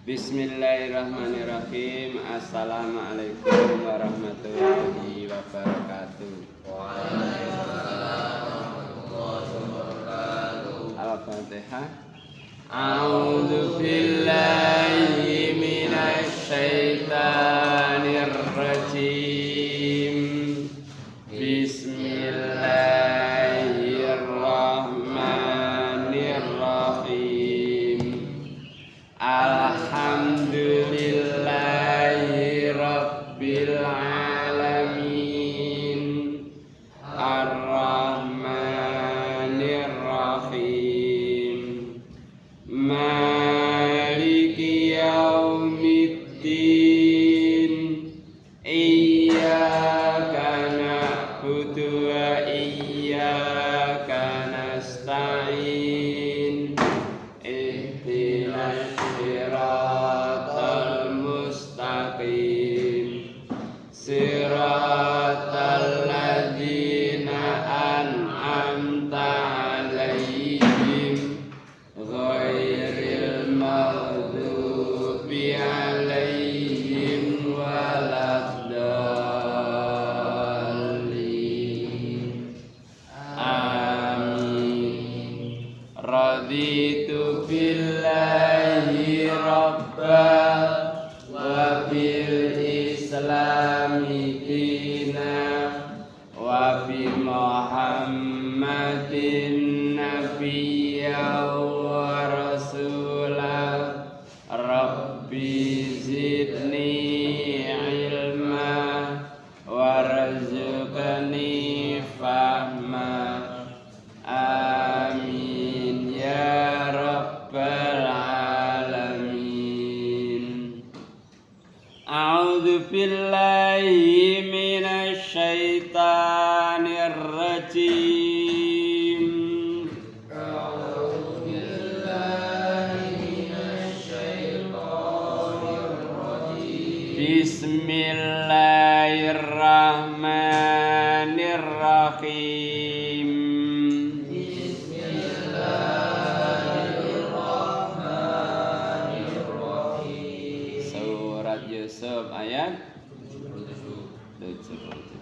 Bismillahirrahmanirrahim. Assalamualaikum warahmatullahi wabarakatuh. Waalaikumsalam warahmatullahi wabarakatuh. Al-Fatihah. A'udzu billahi minasy syaithanir rajim. Bismillahirrahmanirrahim. Alhamdulillahi rabbil alamin. Ar-Rahmanir Rahim. Maliki yaumiddin. Iyyaka na'budu wa iyyaka nasta'in. Ihdinas siratal mustaqim. Siratal ladzina an'amta 'alaihim ghairil maghdubi 'alaihim waladdallin. Amin. Raditu billahi rabba wa bil islami dina wa bi muhammadin nabiyya wa rasulah. Rabbi zidni ilma warzuqni fahma. Amin ya rabbal alamin. A'udzu billahi minasy syaithanir rajim. A'udzu billahi minasy syaithanir rajim. Bismillahirrahmanirrahim. Bismillahirrahmanirrahim. Surat Yusuf ayat 77.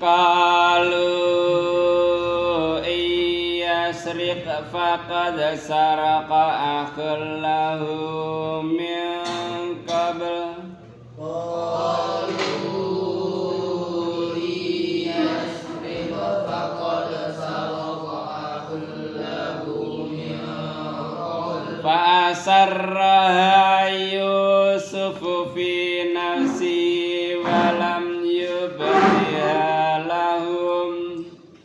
Qalu iyasriq faqad saraqa akhul lahu min qabl. Qalu iyasriq faqad saraqa akhun lahu min qabl. Fa'asarraha Yusufu fi nafsi walam yubdiha lahum.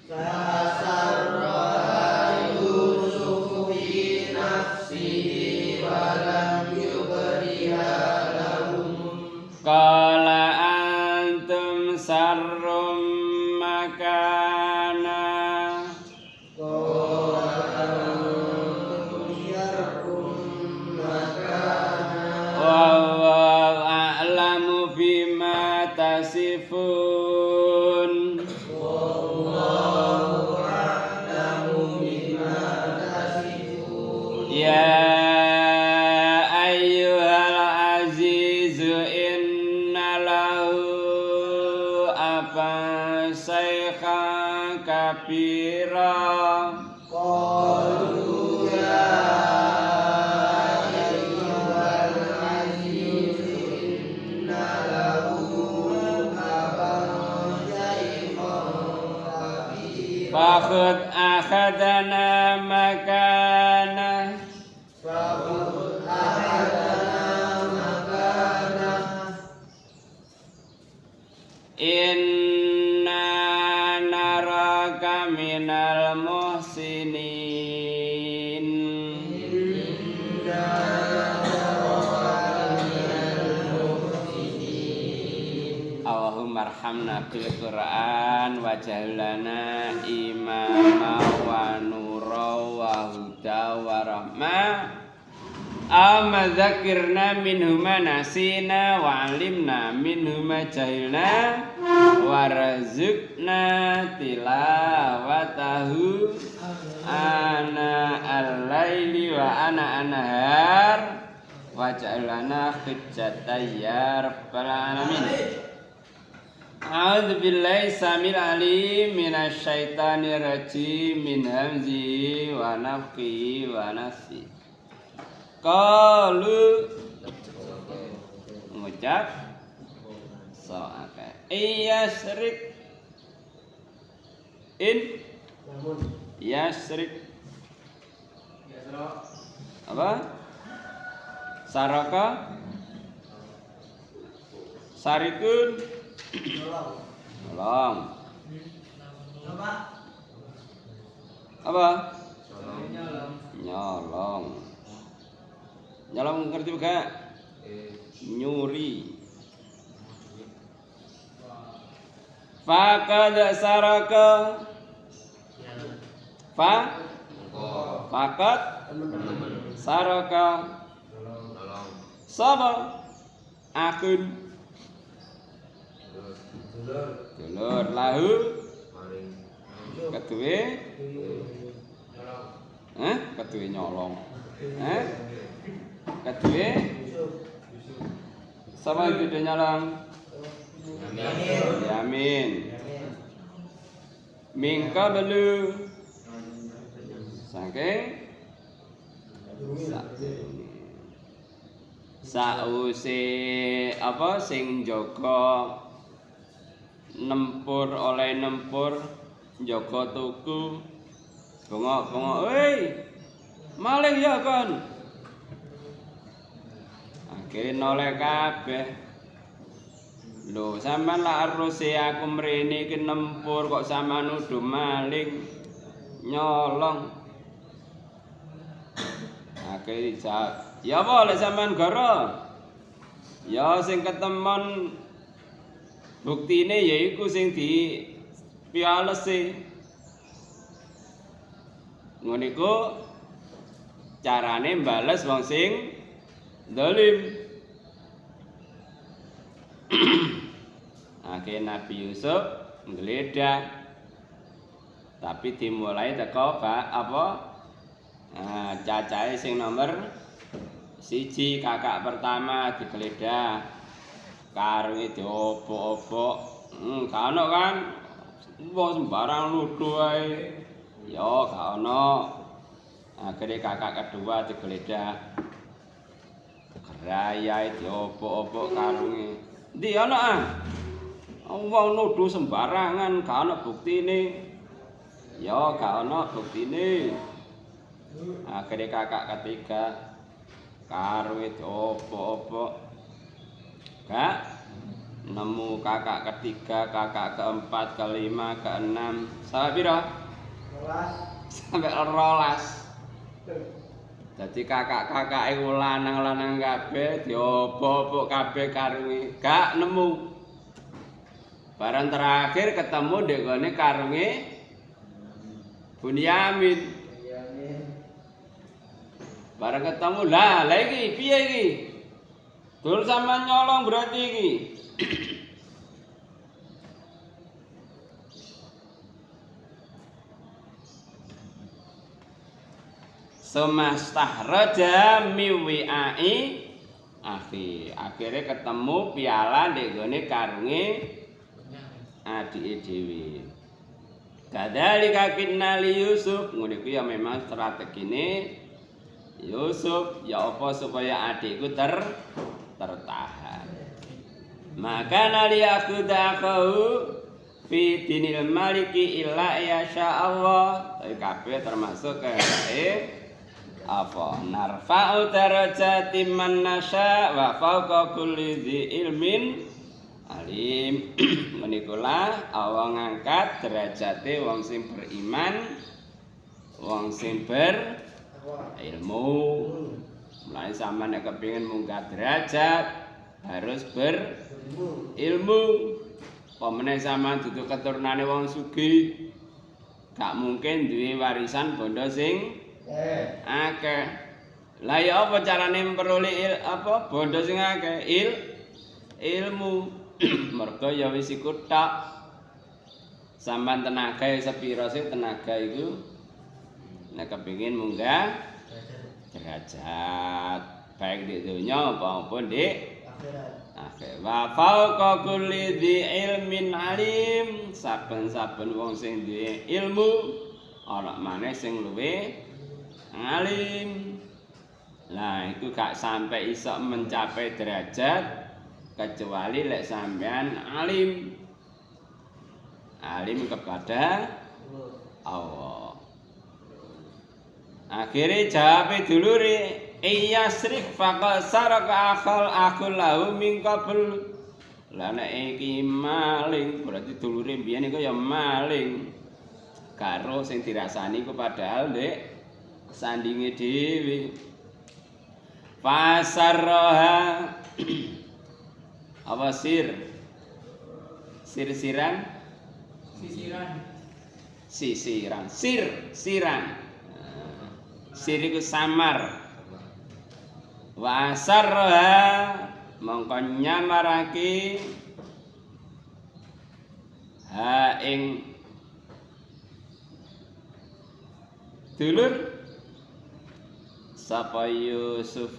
Fasarra Yusuf fi nafsihi wa lam yubdiha lahum. Qala antum sarrum makana wallahu a'lamu bima tasifun. Ya ayyuhal azizu inna lahu aban shaykhan kabira. Qalu ya ayyuhal aziz inna lahu aban shaykhan kabira. Fakhud akhadana makana Faqad ahadana makana. inna naraka minal muhsinin. Inna naraka minal muhsinin. Allahumma arhamna bil Qur'an waj'al lana imama wa nura wa huda wa rahmah Amadzakirna minhuma nasina wa alimna minhuma jahilna warzukna tilawatahu ana al-laili wa ana an-nahar waj'alna hujjatan ya rabbal alamin. A'udzu billahi samil alim minasy syaithanir rajim min hamzihi wa nafthihi wa nafsihi. Qalu ngucap so'aka yasrik in yasrik apa saraka sarikun nolong apa nyolong nyolong ngerti bukan? Nyuri. Faqad saraka faqad saraka sapa akun dulur lahu keduwe keduwe nyolong keduwe sama itu dia nyolong yamin mingka belu saking sause apa sing jaga nempur oleh nempur jaga tuku bengok-bengok maling ya kon akhirnya noleh kabeh lho sampean lak aruse aku mrene iki nempur kok sampean nuduh maling nyolong akhirnya jawab ya apa lek sampean goro ya sing ketemon buktine yaiku sing di pialese ngono iku carane mbales wong sing dolim. Akhirnya Nabi Yusuf nggeledah, tapi dimulai teko apa? Cacahe sing nomor 1 kakak pertama digeledah, karunge diobok-obok, gak ono kan? Wong sembarang nuduh ae, yo gak ono. Akhirnya kakak kedua digeledah. Raya diobok-obok karunge. Ndi ana wong nuduh sembarangan, gak ana buktine. Ya gak ana buktine. Akhire kakak ketiga karunge diobok-obok. Gak nemu kakak ketiga, kakak keempat, kelima, keenam, sampai piro? 12. Sampai 12. Jadi kakak-kakak iku lanang-lanang kabeh diobok-obok kabeh karunge, gak nemu. Barang terakhir ketemu ndek gone karunge Bunyamin. Barang ketemu lah iki piye iki? Dul sampean nyolong berarti iki. Semastahraja miwi'ai akhirnya ketemu piala ndek gone karunge adike dhewe. Kadzalika kinna li Yusuf, ngono iku ya memang strategine Yusuf ya apa supaya adikku tertahan. Maka nali aku dakau fi dinil maliki illa yasha Allah. Tapi kabeh termasuk kehendake apa narfa'u darajatin man nasya wa fawqa kulli dzi ilmin alim. Menikulah Allah ngangkat derajate wong sing beriman, wong sing berilmu. Mulai sampean nek kepengin munggah derajat harus berilmu. Pemene sampean dudu keturunane wong sugih, gak mungkin duwe warisan bondo sing akeh. Lah ya apa carane memperoleh bondo sing akeh ilmu. Mergo ya wis iku tok. Sampeyan tenaga sepira sih tenaga iku nek kepengin munggah derajat baik di dunia maupun di akhirat. Wa fauqa kulli dzi ilmin alim, saben-saben wong sing duwe ilmu ana maneh sing luwih alim. Lah iku gak sampai iso mencapai derajat kecuali lek sampean alim. Alim kepada Allah. Akhirnya jawab dulure iya srik faqad saraka akul lahu min qabl. Lah nek iki maling berarti dulure mbiyen iku ya maling. Karo sing dirasani ku padahal ndek sandinge dhewe. Fasarroha apa sisiran sir iku samar wa sarha mongko nyamarake ha ing dulur sapa Yusuf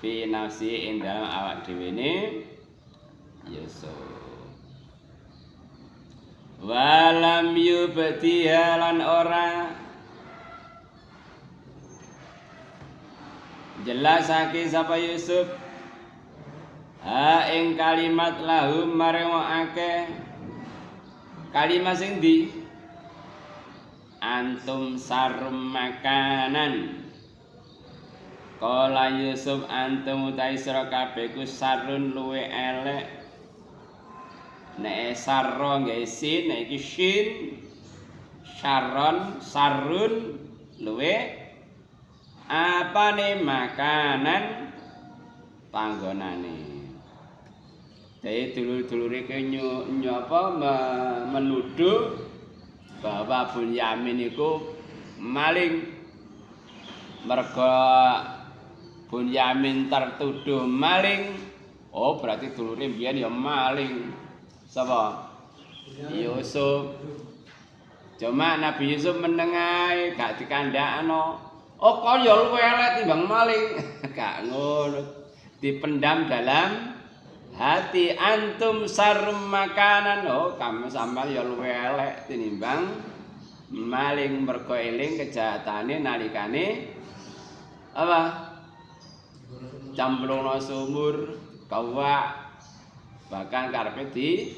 fi nafsi ing dalem awak dhewe ne Yusuf walam yubtiha lan ora jelasake sapa Yusuf ha ing kalimat lahum marang akeh kalimat sing ndi antum sarum makanan kala Yusuf antum utai sira kabeh ku sarun luwe elek nek sarro nggih sin nek iki shin sarun luwe apane makanan panggonane. Dadi dulur-dulure ke menuduh bahwa Bunyamin iku maling. Mergo Bunyamin tertuduh maling, oh berarti dulure mbiyen ya maling. Sapa? Yusuf. Cuma Nabi Yusuf menengae gak dikandakno. Oh kon ya luwe elek timbang maling. Gak ngono. Dipendam dalam hati antum sarum makanan. Oh kamu sampean ya luwe elek tinimbang maling mergo eling kejahatane nalikane apa? Camplungno sumur, kawak bahkan karepe di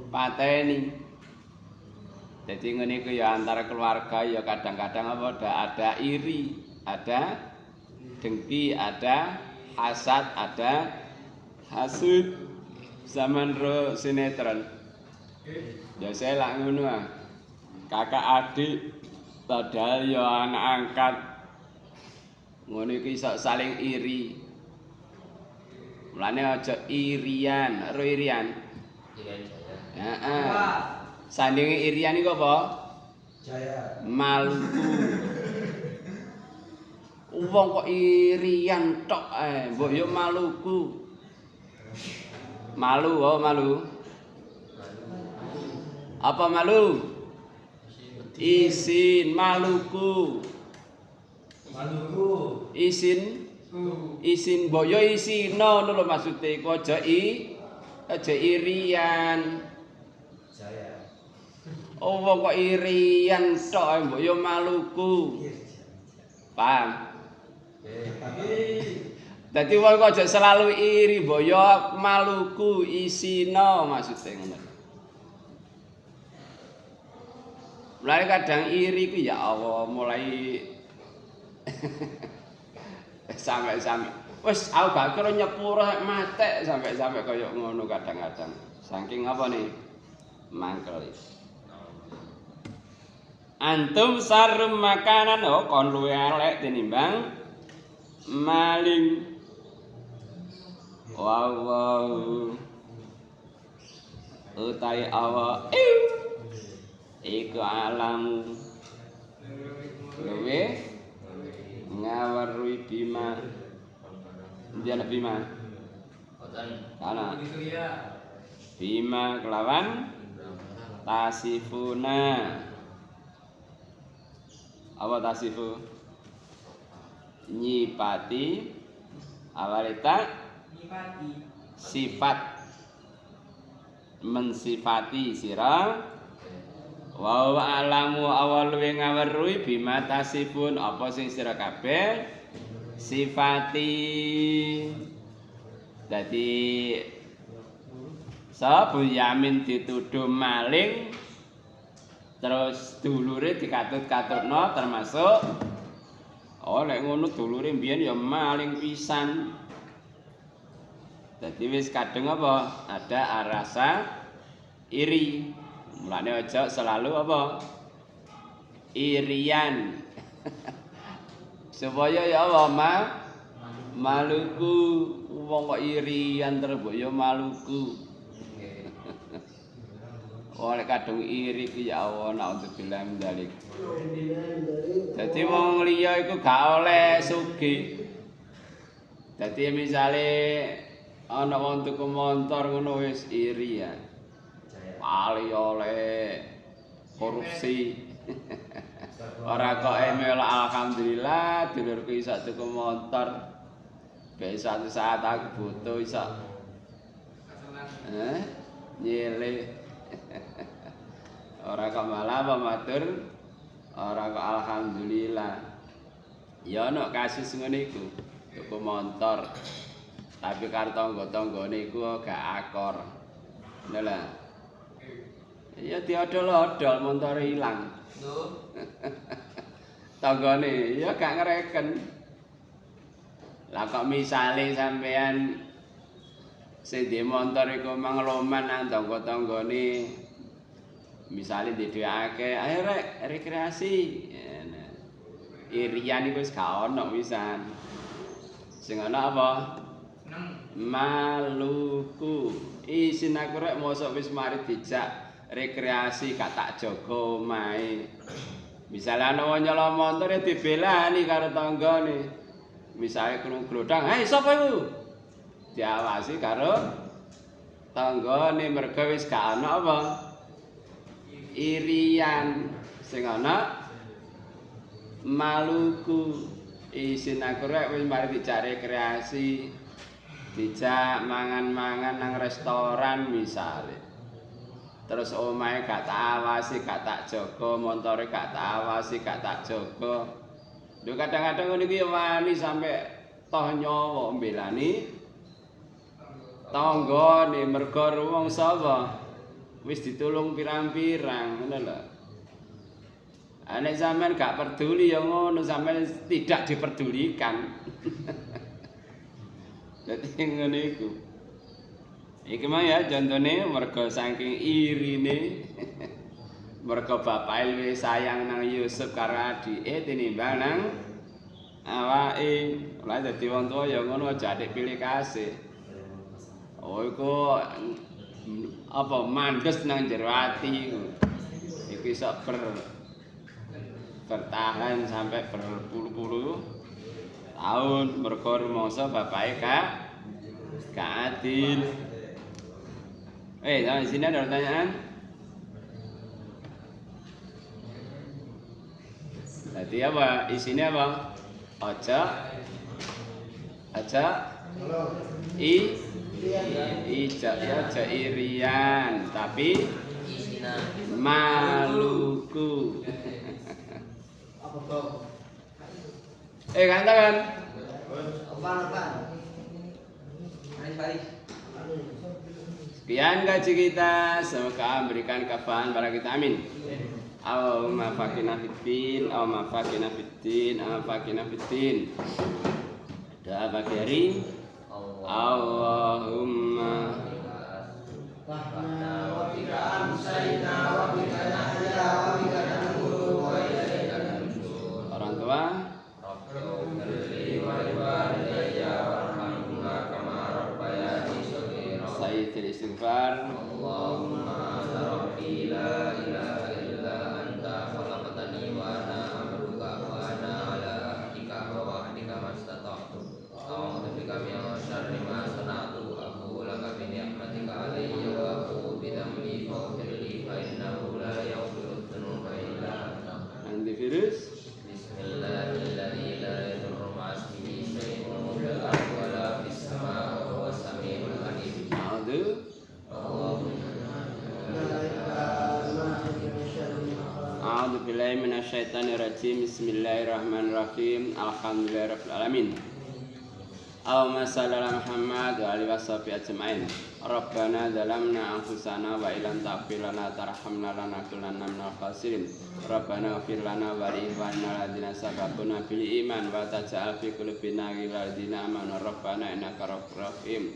pateni. Jadi ngene iku ya antara keluarga ya kadang-kadang apa ada iri, ada dengki, ada hasad, ada hasud. Zaman ro sinetron. Ya saya lak ngono ah. Kakak adik padahal ya anak angkat. Ngono iki iso saling iri. Mulane aja irian, ro irian. Heeh. Sandinge irian iku apa? Jaya. Maluku. Wong kok irian tok mbok yo Maluku. Malu, oh malu. Apa malu? Isin Maluku. Maluku. Isin boyo isino ngono lho maksude iku aja irian. Jaya. Oh wong kok irian tok mbok yo Maluku. Paham? Dadi wong kok aja selalu iri mbok yo Maluku isino maksude ngono. Mulai kadang iri ku ya Allah mulai sampai wis aku gak kira nyepuro matek sampai kaya ngono kadang-kadang saking apa nih mangkel. Antum sarum makanan oh kon luwe elek tinimbang maling. Wow utai Allah iku alam luwe ngaweruhi bima. Endi ana bima? Ana. Bima kelawan tasifuna. Apa tasifu? Nyipati awalita sifat mensifati sira wa alamu awal luwih ngaweruhi bima tasifun apa sing sira kabeh sifati. Dadi Sabu Yamin dituduh maling terus dulure dikatut-katutno termasuk lek ngono dulure mbiyen ya maling pisan. Dadi wis kadung apa? Ada rasa iri. Mulane aja selalu apa? Irian. Supaya ya apa Maluku wong kok irian terus mbok ya Maluku. Oleh kadung iri ku ya Allah naudzubillah min dzalik. Dadi wong liya iku gak oleh sugih. Dadi misale ana wong tuku montor ngono wis iri ya. Pali oleh korupsi. Ora kok emel alhamdulillah dulurku iso tuku montor. Kayak satu saat aku butuh iso. Nyele. Ora kok malah apa matur ora kok alhamdulillah. Ya ana kasus ngene iku, tuku montor. Tapi karo tangga-tanggane iku gak akor. Ngono lho. Ya diodol-odol montore ilang. Tanggane ya gak ngereken. Lah kok misale sampean sing di montor iku mangloman nang tangga-tanggane misale di dhewe akeh, ayo rek rekreasi. Irian iku wis gak ono pisan. Sing ana apa? Maluku. Isin aku rek mosok wis mari dijak rekreasi gak tak jaga omahe. Misale ana wong nyala montor ya dibelani karo tanggane. Misale krung glodang, "Hei, sapa iku?" Diawasi karo tanggane mergo wis gak ana apa? Irian. Sing ana Maluku. Isin aku rek wis mari dijak rekreasi. Dijak mangan-mangan nang restoran misale. Terus omahe gak tak awasi, gak tak jaga, montore gak tak awasi, gak tak jaga. Lho kadang-kadang ngene iki wani sampe toh nyawa mbelani tanggane mergo wong sapa wis ditulung pirang-pirang ngono lho. Nek sampean gak peduli ya ngono, sampean tidak diperdulikan. Dadi ngene iku. Iki mah ya contone mergo saking irine. Mergo bapake luwih sayang nang Yusuf karo adike tinimbang nang awake. Lah dadi wong tuwa ya ngono aja adik pilih kasih. Oh iku apa mandes nang jero ati iku. Iku iso bertahan sampai berpuluh-puluh tahun mergo rumangsa bapake gak adil. Di sini ada pertanyaan. Tadi apa? Isinya apa? Aja irian, tapi Maluku. Katakan. Sekian kaji kita, semoga memberikan kefahaman pada kita, amin. Allahumma faqina fiddin, Allahumma faqina fiddin, Allahumma faqina fiddin. Doa pagi hari. Allahumma wa bika amsayna wa bika nahya wa bika namuru wa ilaika nusyur. Orang tua Sayyidil istighfar. Allahumma anta rabbi la ilaha illa anta khalaqtani wa ana abduka minasyaitonirrajim. Bismillahirrahmanirrahim. Alhamdulillahirabbil alamin. Allahumma shalli ala Muhammad wa alihi washabihi ajmain. Rabbana zalamna anfusana wa illam taghfir lana tarhamna lanakunanna minal khasirin. Rabbana ighfir lana wa li ikhwanina alladziina sabaquna bil iman wa taj'al fi qulubina ghillan lil ladzina amanu rabbana innaka ra'ufur rahim.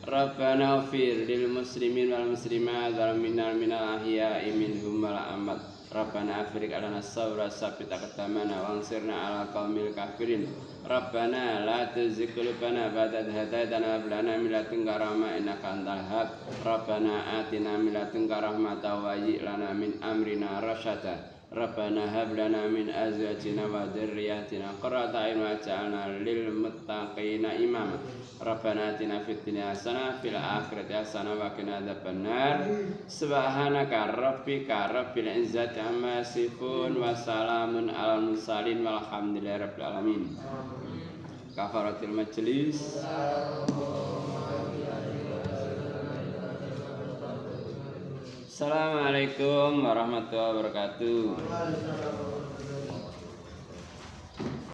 Rabbana ighfir lil muslimin wal muslimat wal minal ahya'i minhum wal amwat. Rabbana afriq alana sabra sabbit aqdamana wansirna ala qaumil kafirin. Rabbana la tuzigh qulubana ba'da idh hadaytana wa hab lana min ladunka rahmah innaka antal wahhab. Rabbana atina min ladunka rahmatan wa hayyi' lana min amrina rasyada. Rabbana hab lana min azwajina wa dzurriyyatina qurrata a'yun waj'alna lil muttaqina imama. Rabbana atina fid dunya hasanah fil akhirati hasanah wa qina adzabannar. Subhanaka rabbika rabbil izzati amma yasifun wa salamun alal mursalin walhamdulillahi rabbil alamin. Kafaratul majlis. Assalamualaikum warahmatullahi wabarakatuh.